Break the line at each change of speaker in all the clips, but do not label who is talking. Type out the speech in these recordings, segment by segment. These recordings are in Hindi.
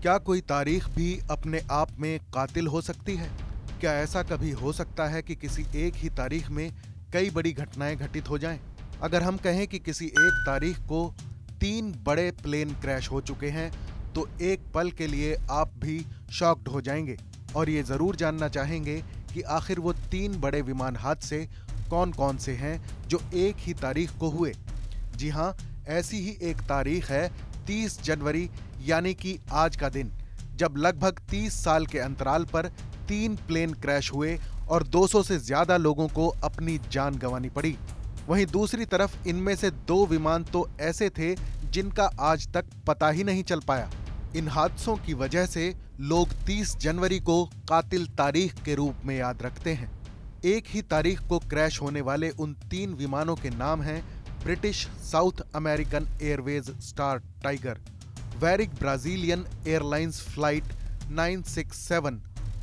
क्या कोई तारीख भी अपने आप में कातिल हो सकती है? क्या ऐसा कभी हो सकता है कि किसी एक ही तारीख में कई बड़ी घटनाएं घटित हो जाएं? अगर हम कहें कि किसी एक तारीख को 3 बड़े प्लेन क्रैश हो चुके हैं, तो एक पल के लिए आप भी शॉक्ड हो जाएंगे और ये जरूर जानना चाहेंगे कि आखिर वो 3 बड़े विमान हादसे कौन कौन से हैं जो एक ही तारीख को हुए। जी हाँ, ऐसी ही एक तारीख है 30 जनवरी, यानी कि आज का दिन, जब लगभग 30 साल के अंतराल पर 3 प्लेन क्रैश हुए और 200 से ज्यादा लोगों को अपनी जान गंवानी पड़ी। वहीं दूसरी तरफ इनमें से 2 विमान तो ऐसे थे जिनका आज तक पता ही नहीं चल पाया। इन हादसों की वजह से लोग 30 जनवरी को कातिल तारीख के रूप में याद रखते हैं। एक ही तारीख को क्रैश होने वाले उन 3 विमानों के नाम हैं British South American airways star tiger, Varig Brazilian airlines flight 967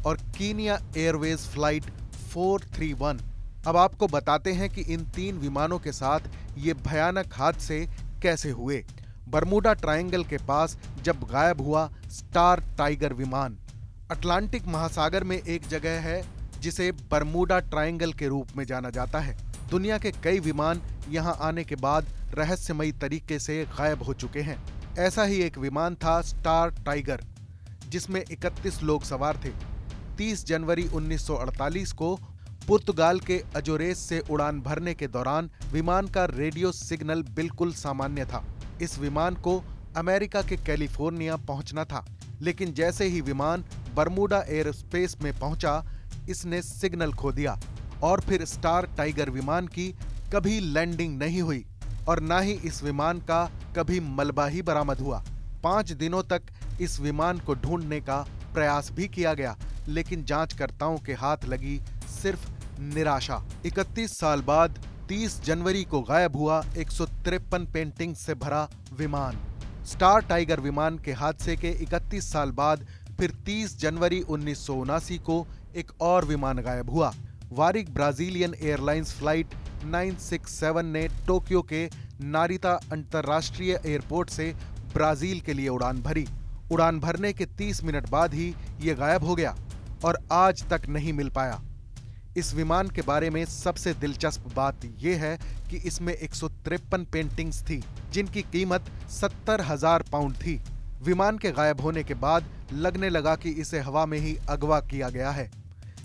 और कीनिया एयरवेज फ्लाइट 431। अब आपको बताते हैं कि इन 3 विमानों के साथ ये भयानक हादसे कैसे हुए। बरमूडा ट्रायंगल के पास जब गायब हुआ स्टार टाइगर विमान, अटलांटिक महासागर में एक जगह है जिसे बरमूडा ट्रायंगल के रूप में जाना जाता है। दुनिया के कई विमान यहां आने के बाद रहस्यमयी तरीके से गायब हो चुके हैं। ऐसा ही एक विमान था स्टार टाइगर, जिसमें 31 लोग सवार थे। 30 जनवरी 1948 को पुर्तगाल के अजोरेस से उड़ान भरने के दौरान विमान का रेडियो सिग्नल बिल्कुल सामान्य था। इस विमान को अमेरिका के कैलिफोर्निया पहुंचना था, लेकिन जैसे ही विमान बरमूडा एयरस्पेस में पहुंचा, इसने सिग्नल खो दिया और फिर स्टार टाइगर विमान की कभी लैंडिंग नहीं हुई और ना ही इस विमान का कभी मलबा ही बरामद हुआ। 5 दिनों तक इस विमान को ढूंढने का प्रयास भी किया गया, लेकिन जांचकर्ताओं के हाथ लगी सिर्फ निराशा। 31 साल बाद 30 जनवरी को गायब हुआ 153 पेंटिंग से भरा विमान। स्टार टाइगर विमान के हादसे के 31 साल बाद फिर 30 जनवरी 1979 को एक और विमान गायब हुआ। वारिक ब्राजीलियन एयरलाइंस फ्लाइट 967 ने टोक्यो के नारिता अंतर्राष्ट्रीय एयरपोर्ट से ब्राजील के लिए उड़ान भरी। उड़ान भरने के 30 मिनट बाद ही ये गायब हो गया और आज तक नहीं मिल पाया। इस विमान के बारे में सबसे दिलचस्प बात यह है कि इसमें 153 पेंटिंग्स थी, जिनकी कीमत 70,000 पाउंड थी। विमान के गायब होने के बाद लगने लगा कि इसे हवा में ही अगवा किया गया है,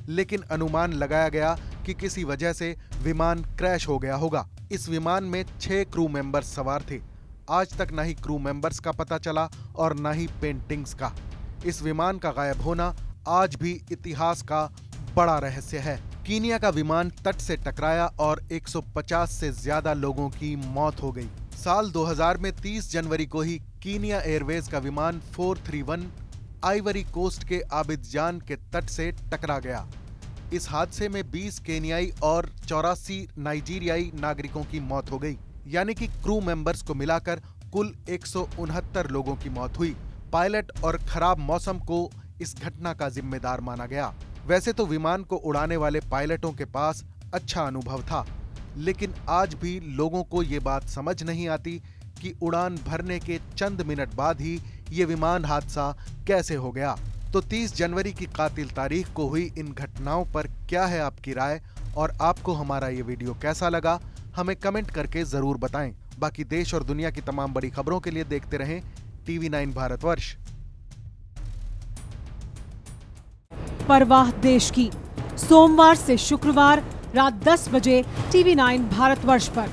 लेकिन अनुमान लगाया गया कि किसी वजह से विमान क्रैश हो गया होगा। इस विमान में 6 क्रू मेंबर्स सवार थे। आज तक ना ही क्रू मेंबर्स का पता चला और ना ही पेंटिंग्स का। इस विमान का गायब होना आज भी इतिहास का बड़ा रहस्य है। कीनिया का विमान तट से टकराया और 150 से ज्यादा लोगों की मौत हो गई। साल 2000 में 30 जनवरी को ही कीनिया एयरवेज का विमान 431 आइवरी कोस्ट के आबिदजान के तट से टकरा गया। इस हादसे में 20 केनियाई और 84 नाइजीरियाई नागरिकों की मौत हो गई, यानी कि क्रू मेंबर्स को मिलाकर कुल 169 लोगों की मौत हुई। पायलट और खराब मौसम को इस घटना का जिम्मेदार माना गया। वैसे तो विमान को उड़ाने वाले पायलटों के पास अच्छा अनुभव था, लेकिन आज भी लोगों को ये बात समझ नहीं आती कि उड़ान भरने के चंद मिनट बाद ही ये विमान हादसा कैसे हो गया। तो 30 जनवरी की कातिल तारीख को हुई इन घटनाओं पर क्या है आपकी राय और आपको हमारा ये वीडियो कैसा लगा, हमें कमेंट करके जरूर बताएं। बाकी देश और दुनिया की तमाम बड़ी खबरों के लिए देखते रहें TV9 भारतवर्ष।
परवाह देश की, सोमवार से शुक्रवार रात 10 बजे TV9 भारतवर्ष पर।